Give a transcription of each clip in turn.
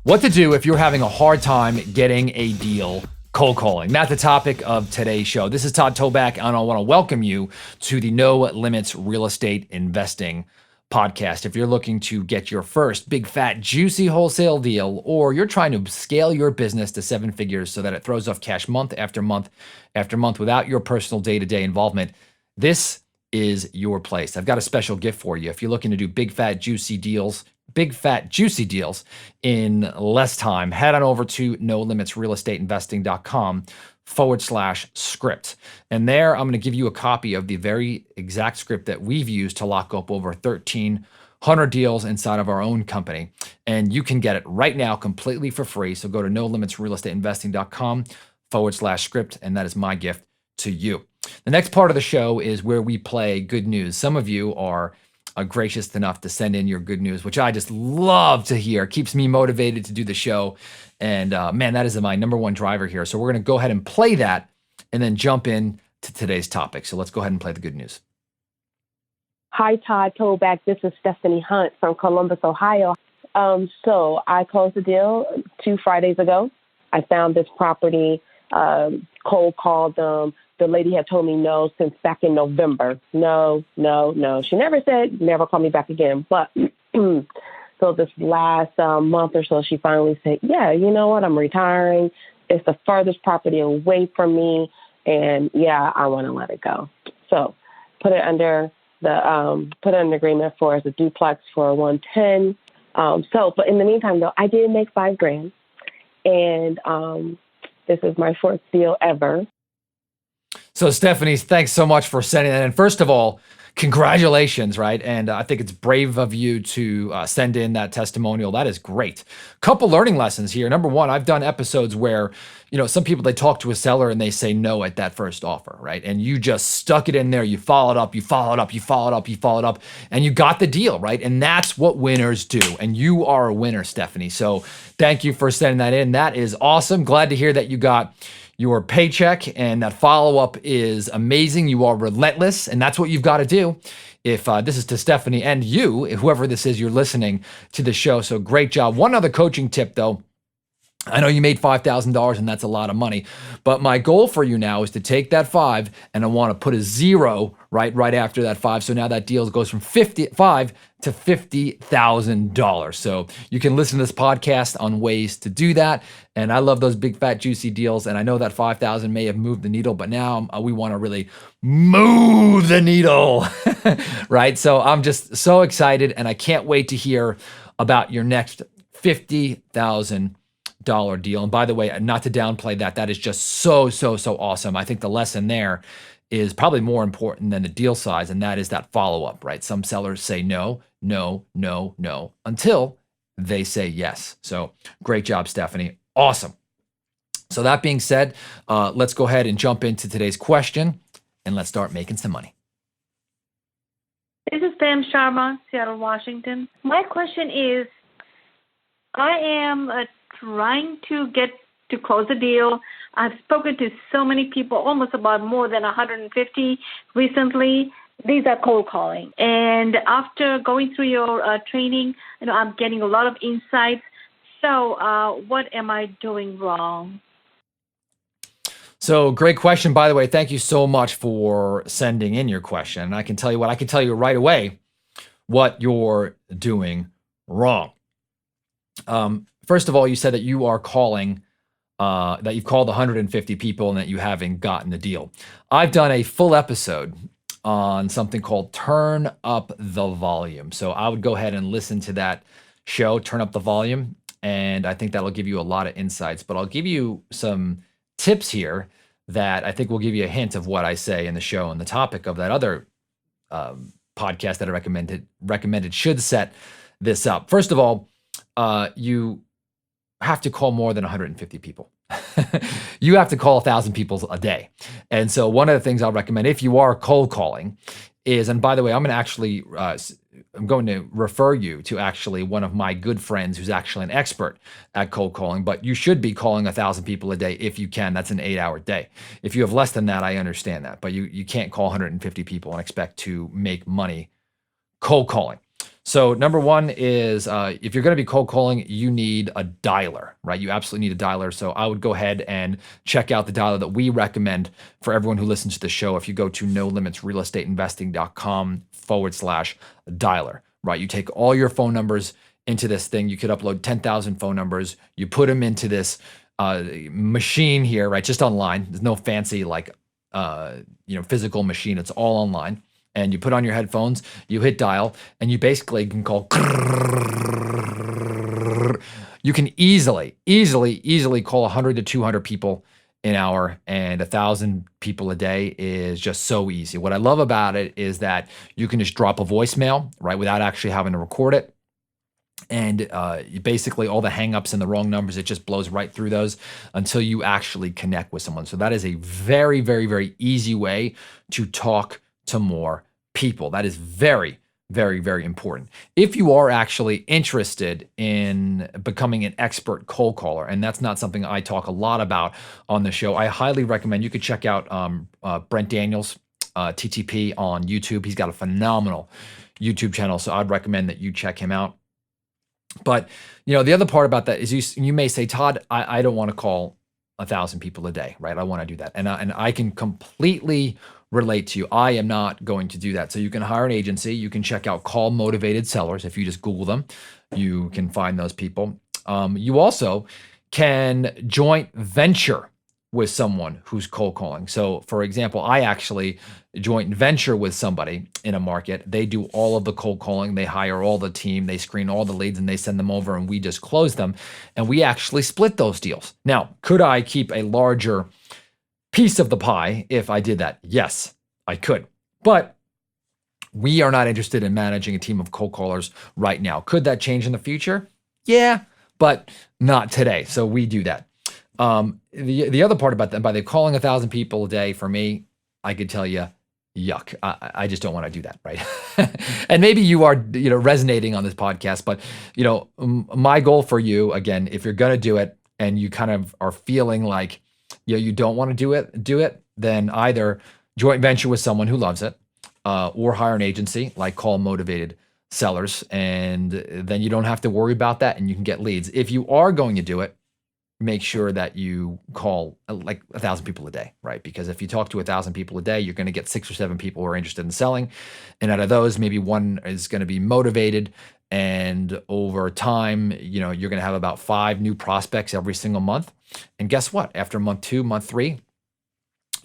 What to do if you're having a hard time getting a deal cold calling. That's the topic of today's show. This is Todd Toback, and I want to welcome you to the No Limits Real Estate Investing podcast. If you're looking to get your first big, fat, juicy wholesale deal, or you're trying to scale your business to 7 figures so that it throws off cash month after month after month without your personal day-to-day involvement, this is your place. I've got a special gift for you. If you're looking to do big, fat, juicy deals in less time, head on over to nolimitsrealestateinvesting.com/script. And there, I'm going to give you a copy of the very exact script that we've used to lock up over 1,300 deals inside of our own company. And you can get it right now completely for free. So go to nolimitsrealestateinvesting.com/script. And that is my gift to you. The next part of the show is where we play good news. Some of you are gracious enough to send in your good news, which I just love to hear. It keeps me motivated to do the show. And man, that is my number one driver here. So we're going to go ahead and play that and then jump in to today's topic. So let's go ahead and play the good news. Hi, Todd Toback. This is Stephanie Hunt from Columbus, Ohio. So I closed the deal 2 Fridays ago. I found this property, cold called them. The lady had told me no since back in November. No. She never said, never call me back again. But so this last month or so, she finally said, yeah, you know what? I'm retiring. It's the furthest property away from me. And yeah, I want to let it go. So put it under an agreement for as a duplex for 110. But in the meantime, though, I did make $5,000. And this is my 4th deal ever. So Stephanie, thanks so much for sending that in. First of all, congratulations, right? And I think it's brave of you to send in that testimonial. That is great. Couple learning lessons here. Number one, I've done episodes where, some people, they talk to a seller and they say no at that first offer, right? And you just stuck it in there. You followed up, and you got the deal, right? And that's what winners do. And you are a winner, Stephanie. So thank you for sending that in. That is awesome. Glad to hear that you got your paycheck, and that follow-up is amazing. You are relentless, and that's what you've got to do. If this is to Stephanie and you, whoever this is, you're listening to the show, so great job. One other coaching tip, though. I know you made $5,000, and that's a lot of money, but my goal for you now is to take that 5, and I want to put a 0 right after that 5. So now that deal goes from $5,000 to $50,000. So you can listen to this podcast on ways to do that. And I love those big, fat, juicy deals. And I know that 5,000 may have moved the needle, but now we want to really move the needle, right? So I'm just so excited, and I can't wait to hear about your next $50,000 deal. And by the way, not to downplay that is just so awesome. I think the lesson there is probably more important than the deal size, and that is that follow-up, right? Some sellers say no, until they say yes. So great job, Stephanie. Awesome. So that being said, let's go ahead and jump into today's question, and let's start making some money. This is Pam Sharma, Seattle, Washington. My question is, I am trying to get to close a deal. I've spoken to so many people, almost about more than 150 recently. These are cold calling. And after going through your training, I'm getting a lot of insights. So what am I doing wrong? So great question, by the way. Thank you so much for sending in your question. And I can tell you right away what you're doing wrong. First of all, you said that you are calling, that you've called 150 people and that you haven't gotten the deal. I've done a full episode on something called Turn Up the Volume. So I would go ahead and listen to that show, Turn Up the Volume, and I think that'll give you a lot of insights. But I'll give you some tips here that I think will give you a hint of what I say in the show, and the topic of that other podcast that I recommended should set this up. First of all, you have to call more than 150 people. You have to call 1,000 people a day. And so one of the things I'll recommend if you are cold calling is, and by the way, I'm going to refer you to actually one of my good friends who's actually an expert at cold calling, but you should be calling 1,000 people a day if you can. That's an 8-hour day. If you have less than that, I understand that, but you can't call 150 people and expect to make money cold calling. So number one is if you're going to be cold calling, you need a dialer, right? You absolutely need a dialer. So I would go ahead and check out the dialer that we recommend for everyone who listens to the show. If you go to nolimitsrealestateinvesting.com/dialer, right? You take all your phone numbers into this thing. You could upload 10,000 phone numbers. You put them into this machine here, right? Just online. There's no fancy physical machine. It's all online. And you put on your headphones, you hit dial, and you basically can call. You can easily call 100 to 200 people an hour, and 1,000 people a day is just so easy. What I love about it is that you can just drop a voicemail, right, without actually having to record it. And basically all the hangups and the wrong numbers, it just blows right through those until you actually connect with someone. So that is a very, very, very easy way to talk to more people. That is very, very, very important. If you are actually interested in becoming an expert cold caller, and that's not something I talk a lot about on the show, I highly recommend you could check out Brent Daniels, TTP on YouTube. He's got a phenomenal YouTube channel, so I'd recommend that you check him out. But the other part about that is you may say, Todd, I don't want to call 1,000 people a day, right? I want to do that, and I can completely relate to you. I am not going to do that. So you can hire an agency. You can check out Call Motivated Sellers. If you just Google them, you can find those people. You also can joint venture with someone who's cold calling. So for example, I actually joint venture with somebody in a market. They do all of the cold calling. They hire all the team. They screen all the leads and they send them over and we just close them. And we actually split those deals. Now, could I keep a larger piece of the pie if I did that? Yes, I could. But we are not interested in managing a team of cold callers right now. Could that change in the future? Yeah, but not today. So we do that. The other part about that, by the calling 1,000 people a day, for me, I could tell you, yuck. I just don't want to do that, right? And maybe you are, resonating on this podcast, but my goal for you, again, if you're gonna do it and you kind of are feeling like you don't want to do it, then either joint venture with someone who loves it, or hire an agency like Call Motivated Sellers, and then you don't have to worry about that, and you can get leads. If you are going to do it, make sure that you call like 1,000 people a day, right? Because if you talk to 1,000 people a day, you're going to get 6 or 7 people who are interested in selling. And out of those, maybe one is going to be motivated. And over time, you're going to have about 5 new prospects every single month. And guess what? After month 2, month 3,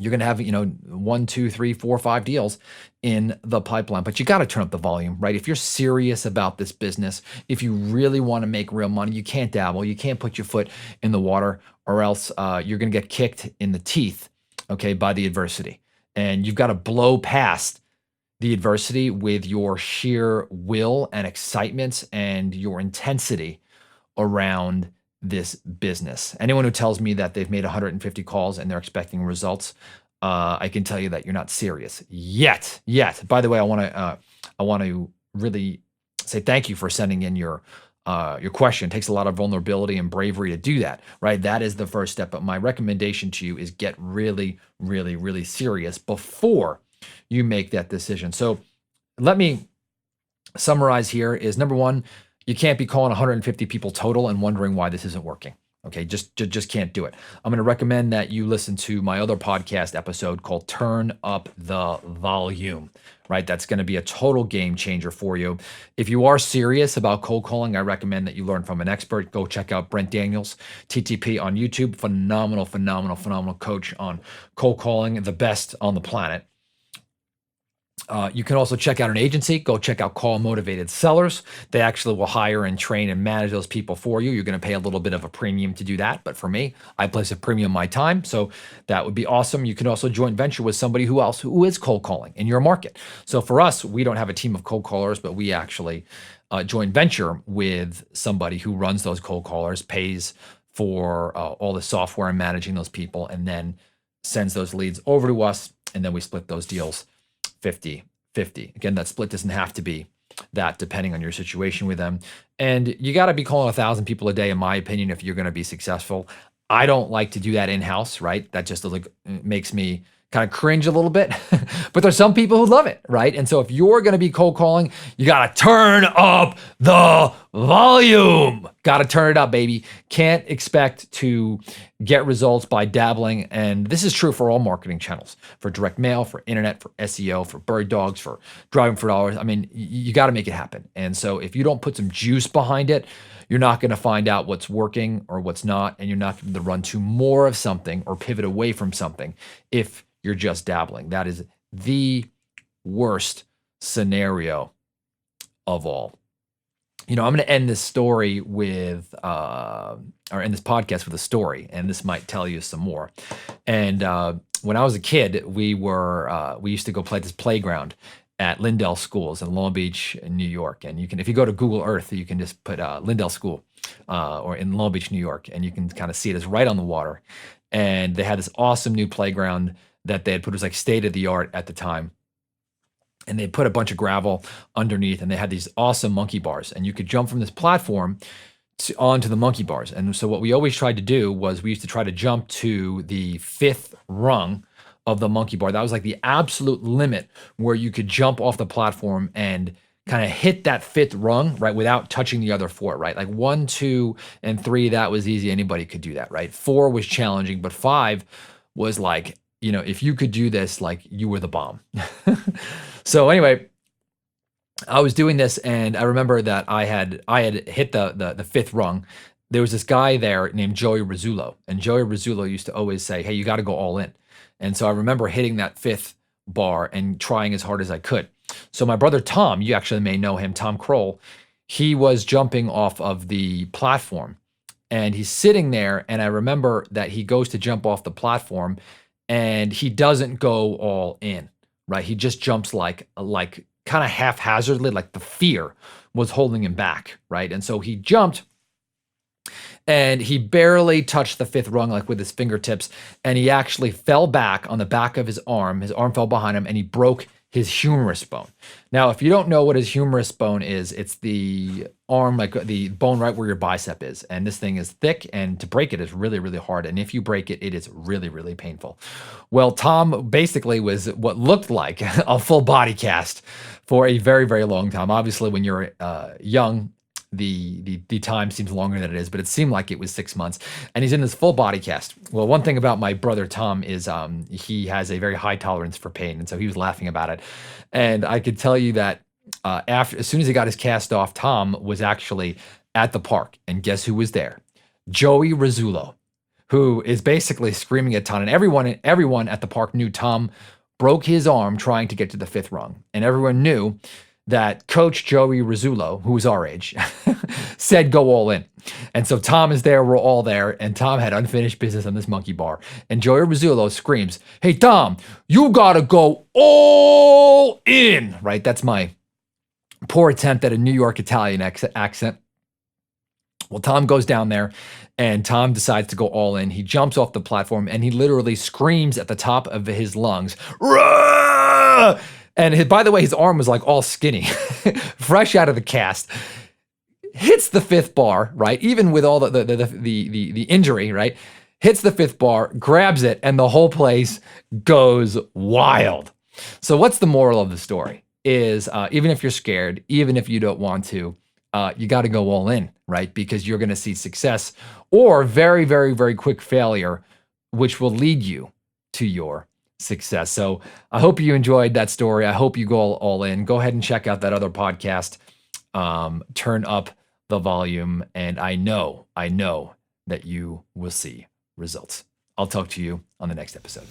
you're going to have, 1, 2, 3, 4, 5 deals in the pipeline. But you got to turn up the volume, right? If you're serious about this business, if you really want to make real money, you can't dabble. You can't put your foot in the water, or else you're going to get kicked in the teeth, okay, by the adversity. And you've got to blow past the adversity with your sheer will and excitement and your intensity around this business. Anyone who tells me that they've made 150 calls and they're expecting results, I can tell you that you're not serious yet. By the way, I want to really say thank you for sending in your question. It takes a lot of vulnerability and bravery to do that, right? That is the first step. But my recommendation to you is get really, really, really serious before you make that decision. So let me summarize here is number one, you can't be calling 150 people total and wondering why this isn't working. Okay, just can't do it. I'm going to recommend that you listen to my other podcast episode called Turn Up the Volume, right? That's going to be a total game changer for you. If you are serious about cold calling, I recommend that you learn from an expert. Go check out Brent Daniels, TTP on YouTube. Phenomenal coach on cold calling, the best on the planet. You can also check out an agency. Go check out Call Motivated Sellers. They actually will hire and train and manage those people for you. You're going to pay a little bit of a premium to do that. But for me, I place a premium on my time. So that would be awesome. You can also joint venture with somebody who is cold calling in your market. So for us, we don't have a team of cold callers, but we actually joint venture with somebody who runs those cold callers, pays for all the software and managing those people, and then sends those leads over to us. And then we split those deals 50-50. Again, that split doesn't have to be that, depending on your situation with them. And you got to be calling 1,000 people a day, in my opinion, if you're going to be successful. I don't like to do that in-house, right? That just makes me kind of cringe a little bit, but there's some people who love it, right? And so if you're going to be cold calling, you got to turn up the volume. Got to turn it up, baby. Can't expect to get results by dabbling. And this is true for all marketing channels, for direct mail, for internet, for SEO, for bird dogs, for driving for dollars. I mean, you got to make it happen. And so if you don't put some juice behind it, you're not going to find out what's working or what's not, and you're not going to run to more of something or pivot away from something if you're just dabbling. That is the worst scenario of all. I'm going to end this story with, or end this podcast with a story, and this might tell you some more. And when I was a kid, we used to go play this playground at Lindell Schools in Long Beach, New York. And you can, if you go to Google Earth, you can just put Lindell School or in Long Beach, New York, and you can kind of see it as right on the water. And they had this awesome new playground that they had put. It was like state of the art at the time. And they put a bunch of gravel underneath, and they had these awesome monkey bars, and you could jump from this platform onto the monkey bars. And so what we always tried to do was we used to try to jump to the 5th rung of the monkey bar. That was like the absolute limit where you could jump off the platform and kind of hit that 5th rung, right, without touching the other 4, right? Like 1, 2, and 3, that was easy. Anybody could do that, right? 4 was challenging, but 5 was like, if you could do this, like you were the bomb. So anyway, I was doing this, and I remember that I had hit the 5th rung. There was this guy there named Joey Rizzullo, and Joey Rizzullo used to always say, "Hey, you got to go all in." And so I remember hitting that 5th bar and trying as hard as I could. So my brother Tom, you actually may know him, Tom Kroll, he was jumping off of the platform, and he's sitting there, and I remember that he goes to jump off the platform, and he doesn't go all in, right? He just jumps like kind of haphazardly, like the fear was holding him back, right? And so he jumped, and he barely touched the 5th rung, like with his fingertips, and he actually fell back on the back of his arm. His arm fell behind him, and he broke his humerus bone. Now, if you don't know what his humerus bone is, it's the arm, like the bone right where your bicep is. And this thing is thick, and to break it is really, really hard. And if you break it, it is really, really painful. Well, Tom basically was what looked like a full body cast for a very, very long time. Obviously, when you're young, the time seems longer than it is, but it seemed like it was 6 months, and he's in this full body cast. Well, one thing about my brother Tom is he has a very high tolerance for pain, and so he was laughing about it. And I could tell you that as soon as he got his cast off, Tom was actually at the park, and guess who was there? Joey Rizzullo, who is basically screaming a ton, and everyone at the park knew Tom broke his arm trying to get to the 5th rung, and everyone knew that Coach Joey Rizzullo, who was our age, said go all in. And so Tom is there, we're all there, and Tom had unfinished business on this monkey bar. And Joey Rizzullo screams, "Hey, Tom, you gotta go all in," right? That's my poor attempt at a New York Italian accent. Well, Tom goes down there, and Tom decides to go all in. He jumps off the platform, and he literally screams at the top of his lungs, "Rah!" And by the way, his arm was like all skinny, fresh out of the cast. Hits the 5th bar, right? Even with all the injury, right? Hits the 5th bar, grabs it, and the whole place goes wild. So what's the moral of the story? Is even if you're scared, even if you don't want to, you got to go all in, right? Because you're going to see success or very, very, very quick failure, which will lead you to your success. So I hope you enjoyed that story. I hope you go all in. Go ahead and check out that other podcast, Turn Up the Volume. And I know that you will see results. I'll talk to you on the next episode.